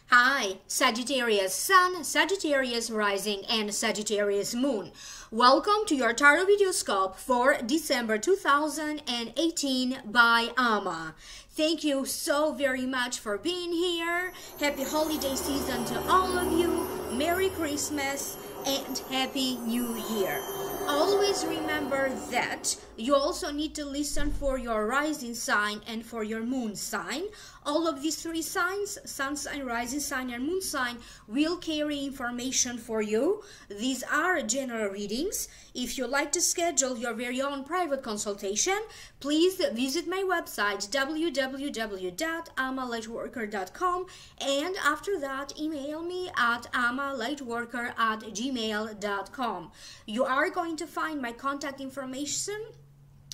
Hi, Sagittarius Sun, Sagittarius Rising, and Sagittarius Moon. Welcome to your Tarot Videoscope for December 2018 by Ama. Thank you so very much for being here. Happy holiday season to all of you. Merry Christmas and Happy New Year. Always remember that you also need to listen for your rising sign and for your moon sign. All of these three signs, sun sign, rising sign, and moon sign, will carry information for you. These are general readings. If you'd like to schedule your very own private consultation, please visit my website www.ama-lightworker.com, and after that email me at ama-lightworker@gmail.com. You are going to find my contact information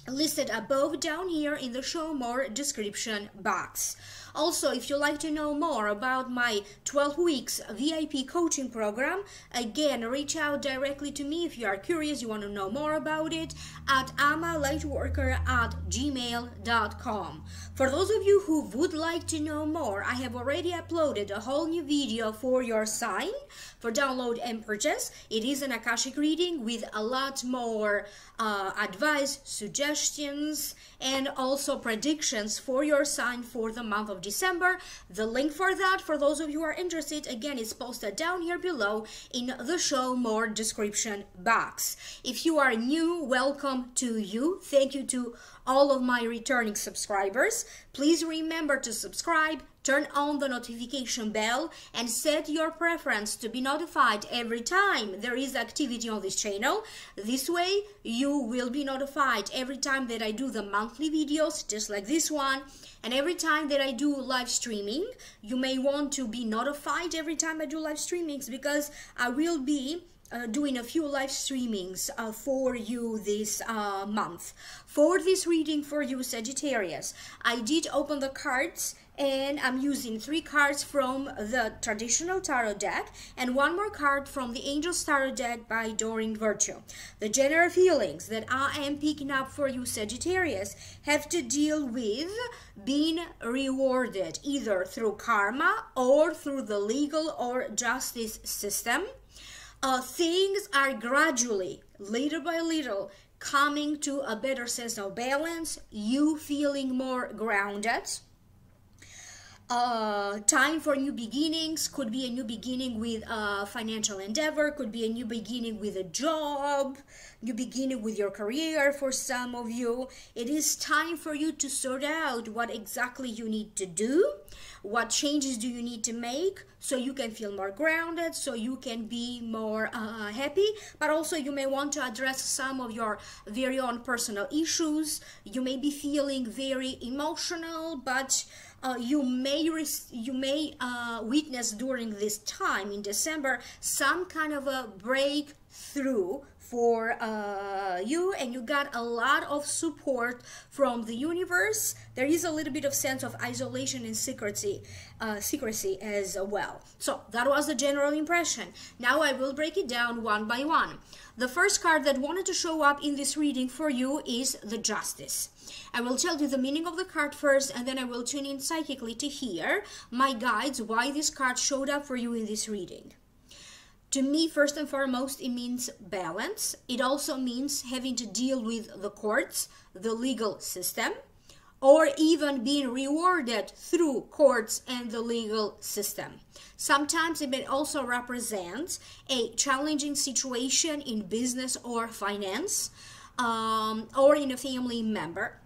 listed above down here in the show more description box. Also, if you'd like to know more about my 12 weeks VIP coaching program, again, reach out directly to me if you are curious, you want to know more about it, at ama-lightworker@gmail.com. For those of you who would like to know more, I have already uploaded a whole new video for your sign for download and purchase. It is an Akashic reading with a lot more advice, suggestions, and also predictions for your sign for the month of December. The link for that, for those of you who are interested, again, is posted down here below in the show more description box. If you are new, welcome to you. Thank you to all of my returning subscribers. Please remember to subscribe, turn on the notification bell, and set your preference to be notified every time there is activity on this channel. This way you will be notified every time that I do the monthly videos, just like this one, and every time that I do live streaming. You may want to be notified every time I do live streamings, because I will be doing a few live streamings for you this month. For this reading for you, Sagittarius, I did open the cards, and I'm using 3 cards from the traditional tarot deck and 1 more card from the Angels Tarot deck by Doreen Virtue. The general feelings that I am picking up for you, Sagittarius, have to deal with being rewarded either through karma or through the legal or justice system. Things are gradually, little by little, coming to a better sense of balance, you feeling more grounded. Time for new beginnings. Could be a new beginning with a financial endeavor, could be a new beginning with a job, new beginning with your career for some of you. It is time for you to sort out what exactly you need to do, what changes do you need to make so you can feel more grounded, so you can be more happy, but also you may want to address some of your very own personal issues. You may be feeling very emotional, but you may witness during this time in December some kind of a breakthrough for you, and you got a lot of support from the universe. There is a little bit of sense of isolation and secrecy as well. So that was the general impression. Now I will break it down one by one. The first card that wanted to show up in this reading for you is the Justice. I will tell you the meaning of the card first, and then I will tune in psychically to hear my guides why this card showed up for you in this reading. To me, first and foremost, it means balance. It also means having to deal with the courts, the legal system, or even being rewarded through courts and the legal system. Sometimes it may also represent a challenging situation in business or finance, or in a family member,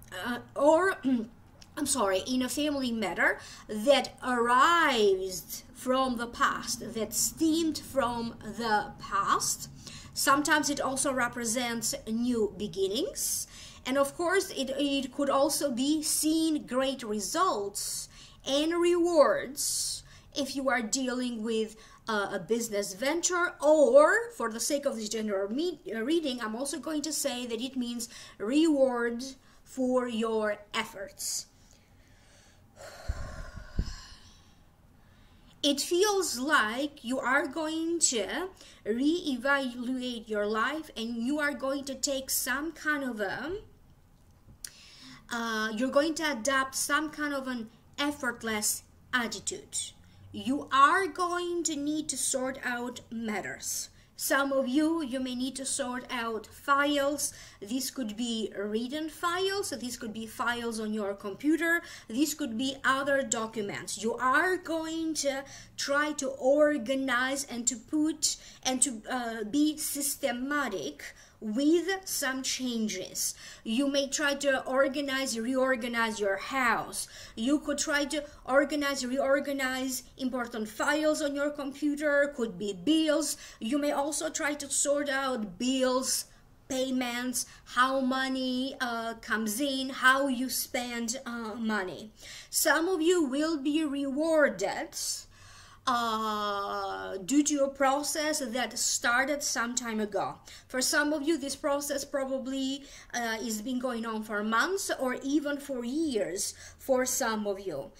in a family matter that arrives from the past, that stemmed from the past. Sometimes it also represents new beginnings. And of course, it could also be seeing great results and rewards if you are dealing with a business venture, or for the sake of this general reading, I'm also going to say that it means reward for your efforts. it feels like you are going to reevaluate your life, and you are going to take some kind of a you're going to adopt some kind of an effortless attitude. You are going to need to sort out matters. Some of you may need to sort out files. These could be written files, these could be files on your computer, these could be other documents. You are going to try to organize and to put and to be systematic with some changes. You may try to reorganize your house. You could try to reorganize important files on your computer, could be bills. You may also try to sort out bills, payments, how money comes in, how you spend money. Some of you will be rewarded due to a process that started some time ago. For some of you, this process probably is been going on for months or even for years. For some of you,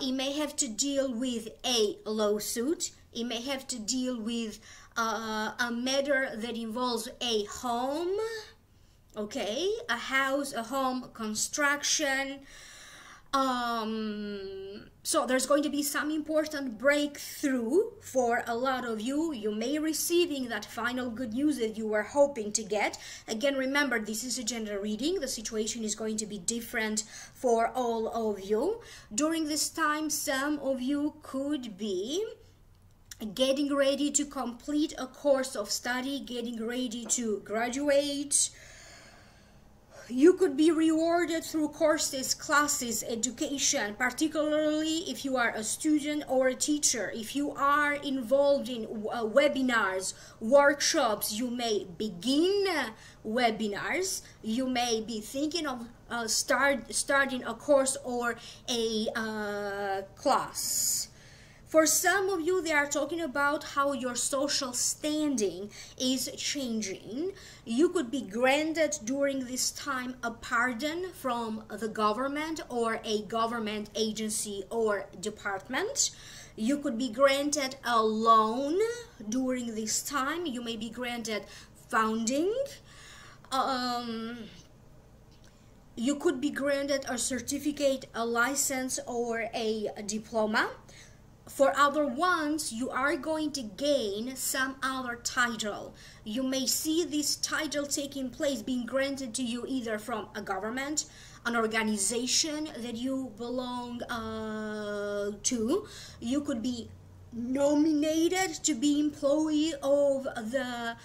it may have to deal with a lawsuit. It may have to deal with a matter that involves a home, okay, a house, a home, construction. So there's going to be some important breakthrough for a lot of you. You may receiving that final good news that you were hoping to get. Again, remember, this is a general reading. The situation is going to be different for all of you. During this time, some of you could be getting ready to complete a course of study, getting ready to graduate. You could be rewarded through courses, classes, education, particularly if you are a student or a teacher. If you are involved in webinars, workshops, you may begin webinars. You may be thinking of starting a course or a class. For some of you, they are talking about how your social standing is changing. You could be granted during this time a pardon from the government or a government agency or department. You could be granted a loan during this time. You may be granted funding. You could be granted a certificate, a license, or a diploma. For other ones, you are going to gain some other title. You may see this title taking place, being granted to you either from a government, an organization that you belong to. You could be nominated to be employee of the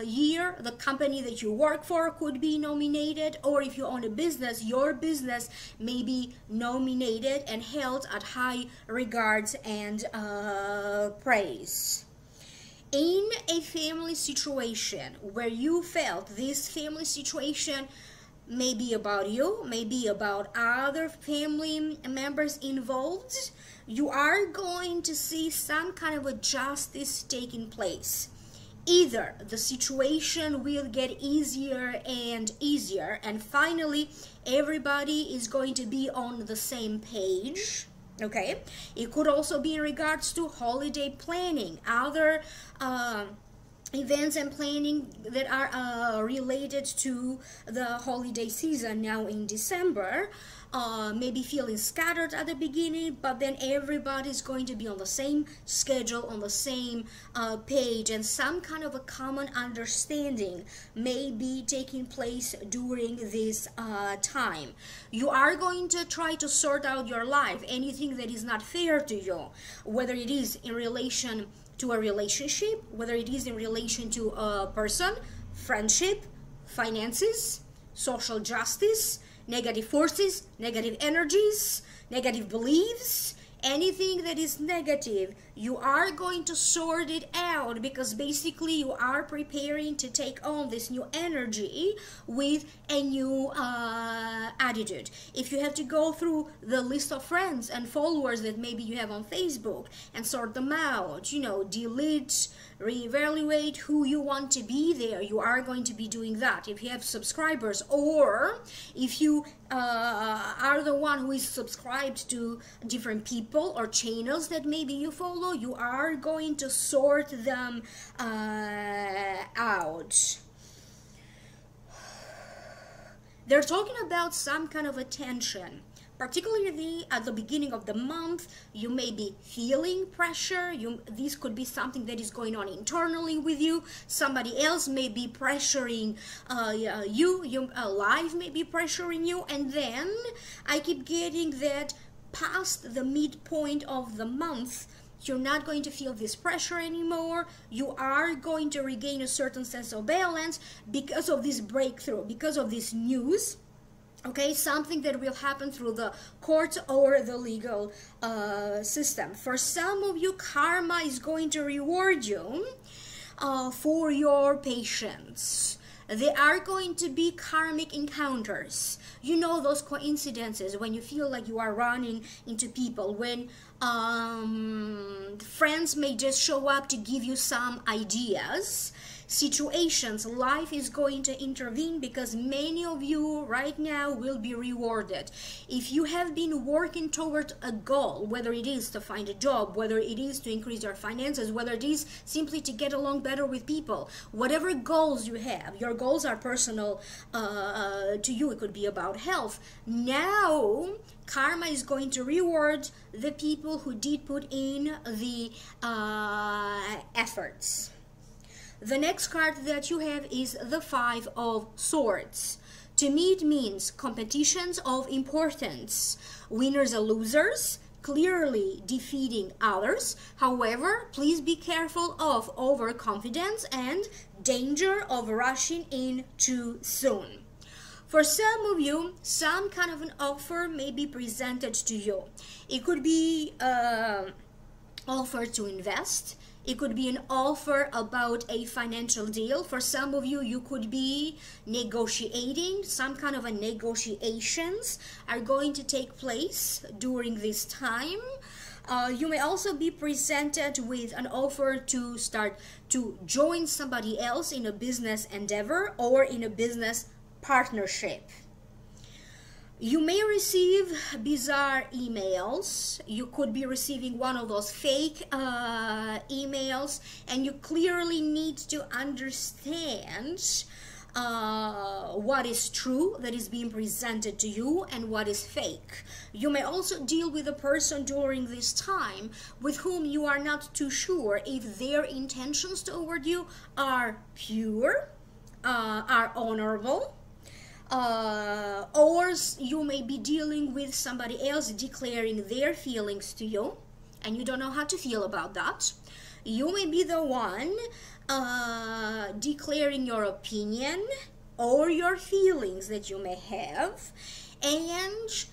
year. The company that you work for could be nominated, or if you own a business, your business may be nominated and held at high regards and praise. In a family situation where you felt this family situation may be about you, may be about other family members involved, you are going to see some kind of a justice taking place. Either the situation will get easier and easier, and finally everybody is going to be on the same page. Okay, it could also be in regards to holiday planning, other events and planning that are related to the holiday season now in December. Maybe feeling scattered at the beginning, but then everybody's going to be on the same schedule, on the same page, and some kind of a common understanding may be taking place during this time. You are going to try to sort out your life, anything that is not fair to you, whether it is in relation to a relationship, whether it is in relation to a person, friendship, finances, social justice, negative forces, negative energies, negative beliefs, anything that is negative. You are going to sort it out, because basically you are preparing to take on this new energy with a new attitude. If you have to go through the list of friends and followers that maybe you have on Facebook and sort them out, you know, delete, reevaluate who you want to be there, you are going to be doing that. If you have subscribers, or if you are the one who is subscribed to different people people or channels that maybe you follow, you are going to sort them out. They're talking about some kind of attention. Particularly at the beginning of the month, you may be feeling pressure. This could be something that is going on internally with you. Somebody else may be pressuring you. Life may be pressuring you. And then I keep getting that past the midpoint of the month, you're not going to feel this pressure anymore. You are going to regain a certain sense of balance because of this breakthrough, because of this news. Okay, something that will happen through the court or the legal system. For some of you, karma is going to reward you for your patience. There are going to be karmic encounters. You know, those coincidences when you feel like you are running into people, when friends may just show up to give you some ideas. Situations, life is going to intervene because many of you right now will be rewarded. If you have been working toward a goal, whether it is to find a job, whether it is to increase your finances, whether it is simply to get along better with people, whatever goals you have, your goals are personal to you. It could be about health. Now karma is going to reward the people who did put in the efforts. The next card that you have is the Five of Swords. To me, it means competitions of importance, winners and losers, clearly defeating others. However, please be careful of overconfidence and danger of rushing in too soon. For some of you, some kind of an offer may be presented to you. It could be an offer to invest. It could be an offer about a financial deal. For some of you, you could be negotiating. Some kind of a negotiations are going to take place during this time. You may also be presented with an offer to start to join somebody else in a business endeavor or in a business partnership. You may receive bizarre emails. You could be receiving one of those fake emails, and you clearly need to understand what is true that is being presented to you and what is fake. You may also deal with a person during this time with whom you are not too sure if their intentions toward you are pure, are honorable, or you may be dealing with somebody else declaring their feelings to you and you don't know how to feel about that. You may be the one declaring your opinion or your feelings that you may have, and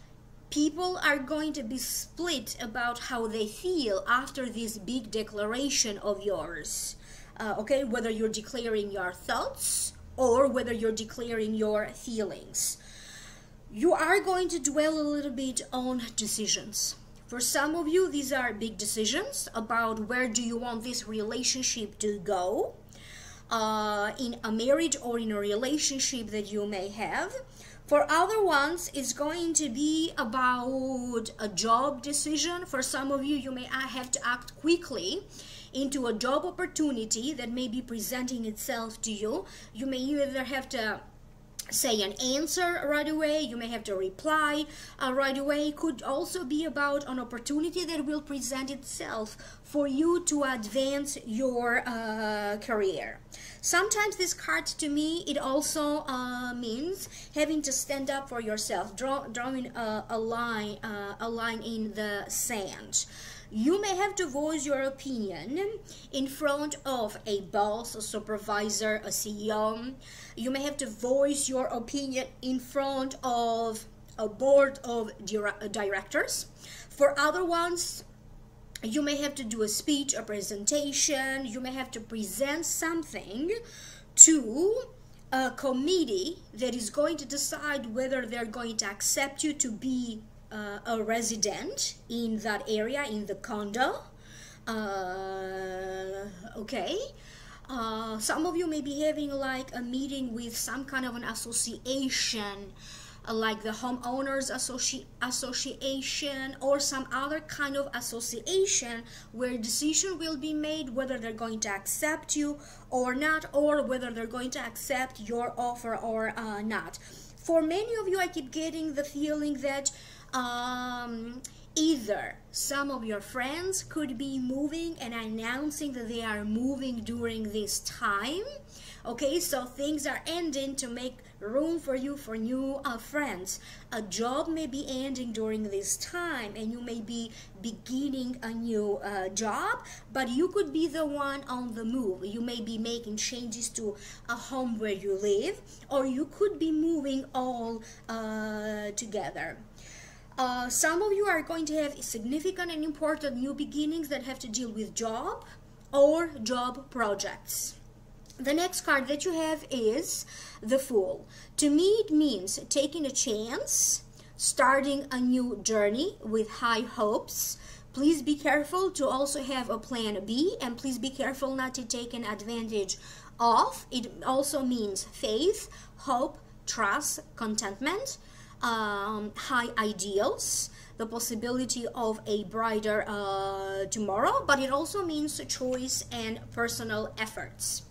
people are going to be split about how they feel after this big declaration of yours. Okay, whether you're declaring your thoughts or whether you're declaring your feelings. You are going to dwell a little bit on decisions. For some of you, these are big decisions about where do you want this relationship to go, in a marriage or in a relationship that you may have. For other ones, it's going to be about a job decision. For some of you, you may have to act quickly into a job opportunity that may be presenting itself to you. You may either have to say an answer right away, you may have to reply right away. It could also be about an opportunity that will present itself for you to advance your career. Sometimes this card, to me, it also means having to stand up for yourself, drawing a line in the sand. You may have to voice your opinion in front of a boss, a supervisor, a CEO. You may have to voice your opinion in front of a board of directors. For other ones, you may have to do a speech, a presentation. You may have to present something to a committee that is going to decide whether they're going to accept you to be a resident in that area, in the condo. Okay. Some of you may be having like a meeting with some kind of an association like the homeowners association or some other kind of association where a decision will be made whether they're going to accept you or not, or whether they're going to accept your offer or not. For many of you, I keep getting the feeling that either some of your friends could be moving and announcing that they are moving during this time. Okay, so things are ending to make room for you for new friends. A job may be ending during this time and you may be beginning a new job, but you could be the one on the move. You may be making changes to a home where you live, or you could be moving all together. Some of you are going to have significant and important new beginnings that have to deal with job or job projects. The next card that you have is the Fool. To me, it means taking a chance, starting a new journey with high hopes. Please be careful to also have a plan B, and please be careful not to take an advantage of. It also means faith, hope, trust, contentment, high ideals, the possibility of a brighter tomorrow, but it also means choice and personal efforts.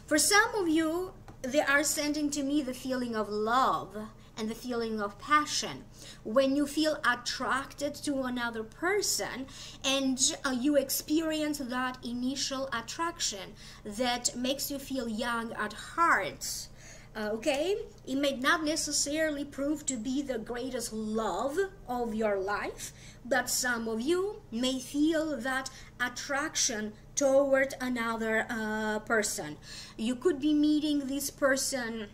For some of you, they are sending to me the feeling of love and the feeling of passion. When you feel attracted to another person and you experience that initial attraction that makes you feel young at heart. Okay, it may not necessarily prove to be the greatest love of your life, but some of you may feel that attraction toward another person. You could be meeting this person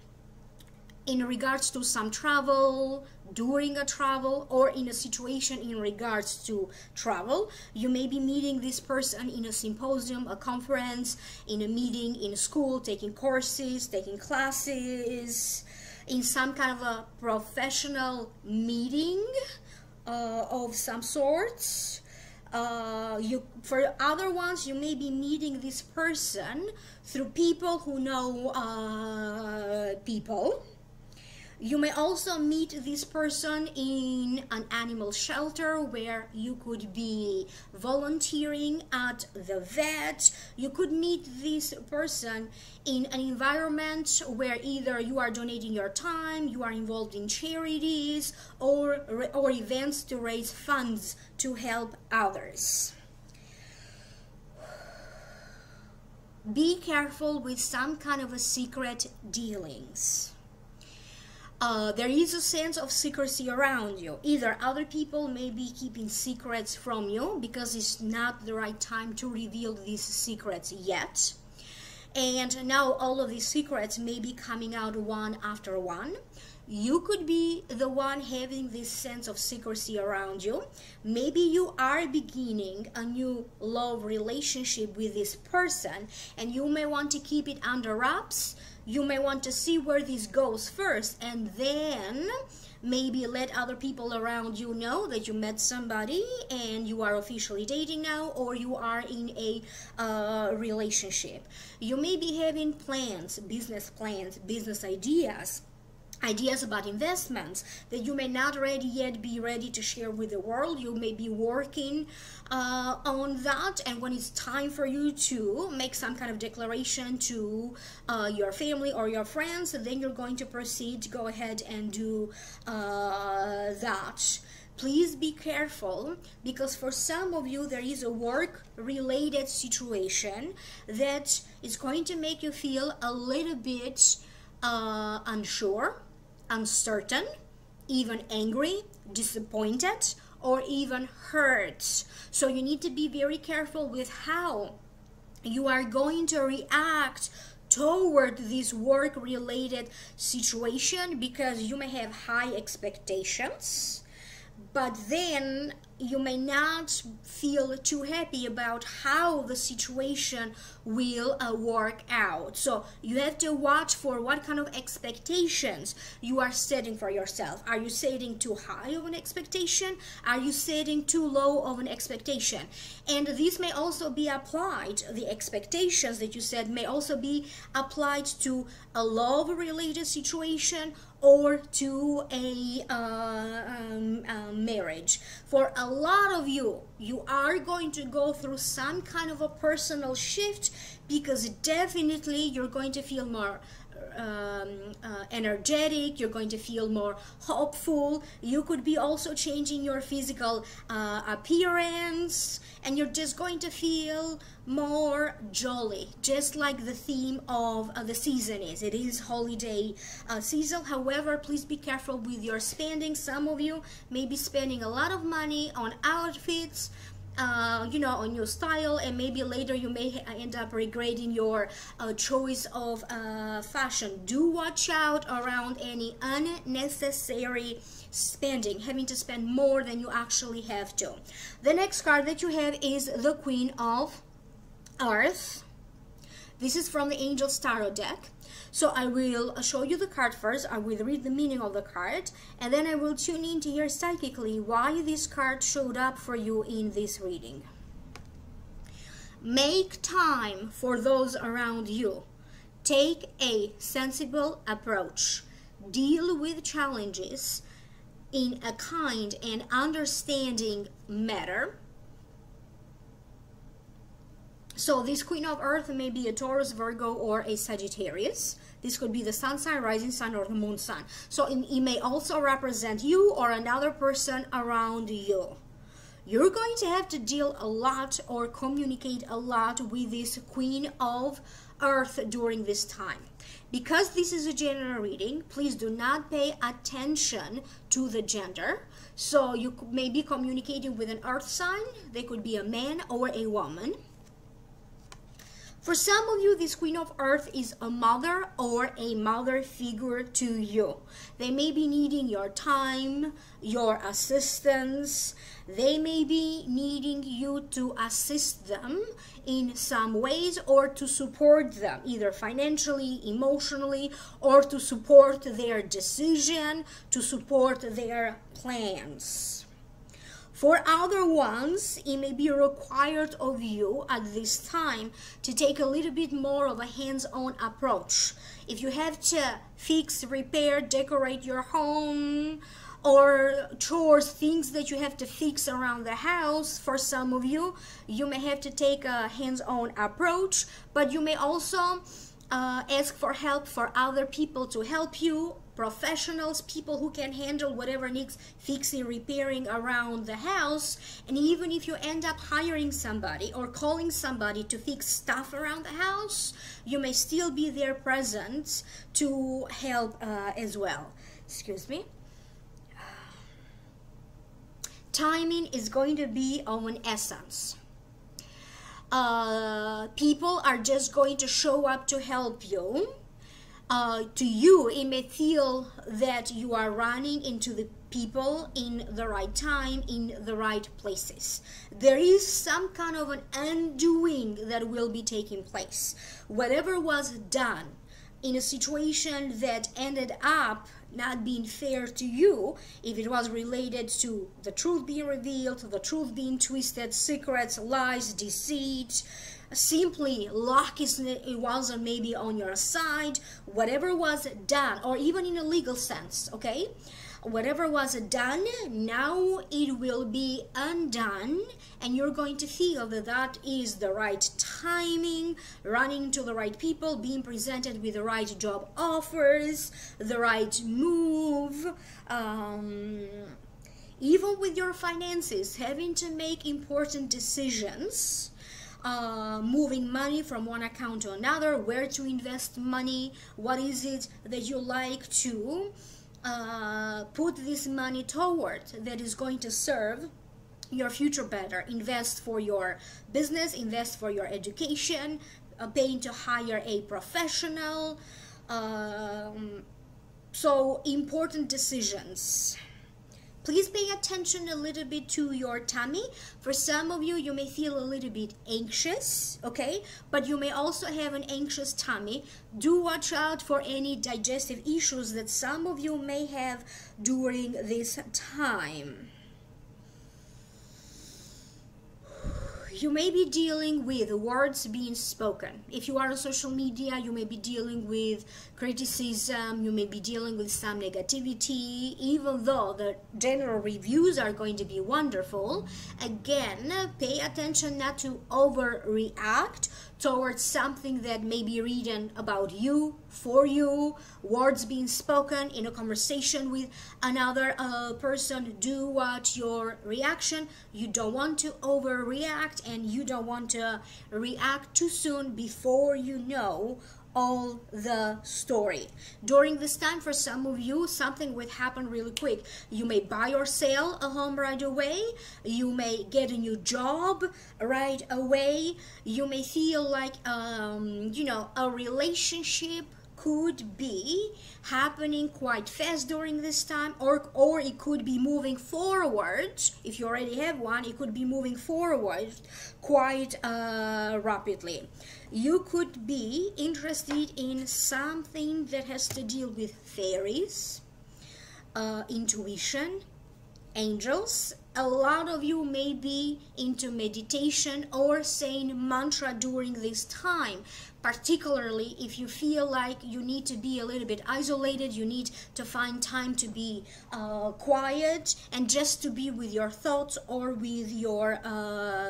in regards to some travel, during a travel, or in a situation in regards to travel. You may be meeting this person in a symposium, a conference, in a meeting, in school, taking courses, taking classes, in some kind of a professional meeting of some sorts. For other ones, you may be meeting this person through people who know people. You may also meet this person in an animal shelter where you could be volunteering at the vet. You could meet this person in an environment where either you are donating your time, you are involved in charities or events to raise funds to help others. Be careful with some kind of a secret dealings. There is a sense of secrecy around you. Either other people may be keeping secrets from you because it's not the right time to reveal these secrets yet. And now all of these secrets may be coming out one after one. You could be the one having this sense of secrecy around you. Maybe you are beginning a new love relationship with this person and you may want to keep it under wraps. You may want to see where this goes first and then maybe let other people around you know that you met somebody and you are officially dating now, or you are in a relationship. You may be having plans, business ideas about investments that you may not yet be ready to share with the world. You may be working on that, and when it's time for you to make some kind of declaration to your family or your friends, then you're going to proceed to go ahead and do that. Please be careful, because for some of you there is a work-related situation that is going to make you feel a little bit unsure, uncertain, even angry, disappointed, or even hurt. So you need to be very careful with how you are going to react toward this work-related situation, because you may have high expectations, but then you may not feel too happy about how the situation will work out. So you have to watch for what kind of expectations you are setting for yourself. Are you setting too high of an expectation? Are you setting too low of an expectation? And this may also be applied, the expectations that you set may also be applied to a love-related situation or to a marriage. For a lot of you, you are going to go through some kind of a personal shift, because definitely you're going to feel more energetic, you're going to feel more hopeful. You could be also changing your physical appearance, and you're just going to feel more jolly, just like the theme of the season is. It is holiday season. However, please be careful with your spending. Some of you may be spending a lot of money on outfits, you know, on your style, and maybe later you may end up regretting your choice of fashion. Do watch out around any unnecessary spending, having to spend more than you actually have to. The next card that you have is the Queen of Earth. This is from the Angels Tarot deck. So I will show you the card first. I will read the meaning of the card, and then I will tune in to hear psychically why this card showed up for you in this reading. Make time for those around you. Take a sensible approach. Deal with challenges in a kind and understanding manner. So this Queen of Earth may be a Taurus, Virgo, or a Sagittarius. This could be the sun sign, rising sign, or the moon sign. So it may also represent you or another person around you. You're going to have to deal a lot or communicate a lot with this Queen of Earth during this time. Because this is a general reading, please do not pay attention to the gender. So you may be communicating with an earth sign. They could be a man or a woman. For some of you, this Queen of Earth is a mother or a mother figure to you. They may be needing your time, your assistance. They may be needing you to assist them in some ways, or to support them, either financially, emotionally, or to support their decision, to support their plans. For other ones, it may be required of you at this time to take a little bit more of a hands-on approach. If you have to fix, repair, decorate your home, or chores, things that you have to fix around the house, for some of you, you may have to take a hands-on approach, but you may also ask for help for other people to help you, professionals, people who can handle whatever needs fixing, repairing around the house. And even if you end up hiring somebody or calling somebody to fix stuff around the house, you may still be there present to help as well. Excuse me. Timing is going to be of an essence. People are just going to show up to help you. To you, it may feel that you are running into the people in the right time, in the right places. There is some kind of an undoing that will be taking place. Whatever was done in a situation that ended up not being fair to you, if it was related to the truth being revealed, the truth being twisted, secrets, lies, deceit, simply luck it wasn't maybe on your side, whatever was done, or even in a legal sense, okay? Whatever was done, now it will be undone, and you're going to feel that that is the right timing, running to the right people, being presented with the right job offers, the right move, even with your finances, having to make important decisions, moving money from one account to another, where to invest money, what is it that you like to put this money toward that is going to serve your future better. Invest for your business, invest for your education, paying to hire a professional. So important decisions. Please pay attention a little bit to your tummy. For some of you, you may feel a little bit anxious, okay? But you may also have an anxious tummy. Do watch out for any digestive issues that some of you may have during this time. You may be dealing with words being spoken. If you are on social media, you may be dealing with criticism, you may be dealing with some negativity, even though the general reviews are going to be wonderful. Again, pay attention not to overreact towards something that may be written about you, for you, words being spoken in a conversation with another person. Do watch your reaction. You don't want to overreact, and you don't want to react too soon before you know all the story. During this time, for some of you, something will happen really quick. You may buy or sell a home right away. You may get a new job right away. You may feel like you know, a relationship could be happening quite fast during this time, or it could be moving forward. If you already have one, it could be moving forward quite rapidly. You could be interested in something that has to deal with fairies, intuition, angels. A lot of you may be into meditation or saying mantra during this time, particularly if you feel like you need to be a little bit isolated. You need to find time to be quiet and just to be with your thoughts or with your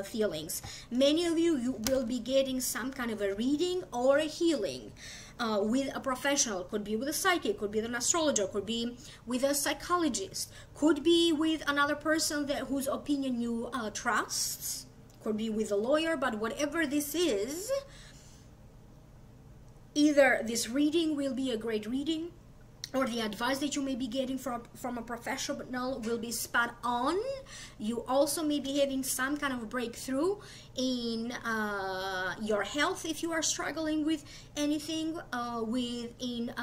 feelings. Many of you will be getting some kind of a reading or a healing with a professional. Could be with a psychic, could be with an astrologer, could be with a psychologist, could be with another person whose opinion you trust, could be with a lawyer. But whatever this is, either this reading will be a great reading, or the advice that you may be getting from a professional will be spot on. You also may be having some kind of breakthrough in your health if you are struggling with anything, within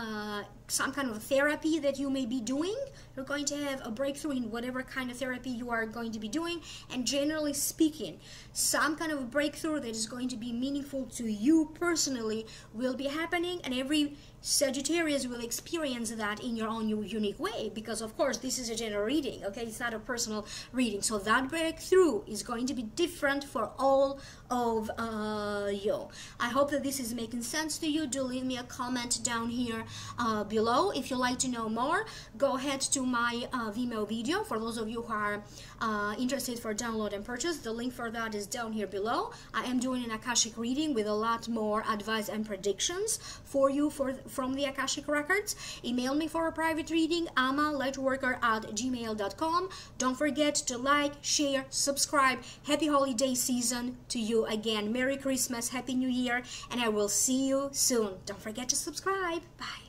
some kind of therapy that you may be doing. You're going to have a breakthrough in whatever kind of therapy you are going to be doing, and generally speaking, some kind of breakthrough that is going to be meaningful to you personally will be happening, and every Sagittarius will experience that in your own unique way, because of course this is a general reading, okay? It's not a personal reading, so that breakthrough is going to be different for all of you. I hope that this is making sense to you. Do leave me a comment down here below. If you'd like to know more, go ahead to my Vimeo video. For those of you who are interested for download and purchase, the link for that is down here below. I am doing an Akashic reading with a lot more advice and predictions for you from the Akashic records. Email me for a private reading, ama.lightworker@gmail.com. Don't forget to like, share, subscribe. Happy holiday season to you again. Merry Christmas, Happy New Year, and I will see you soon. Don't forget to subscribe. Bye.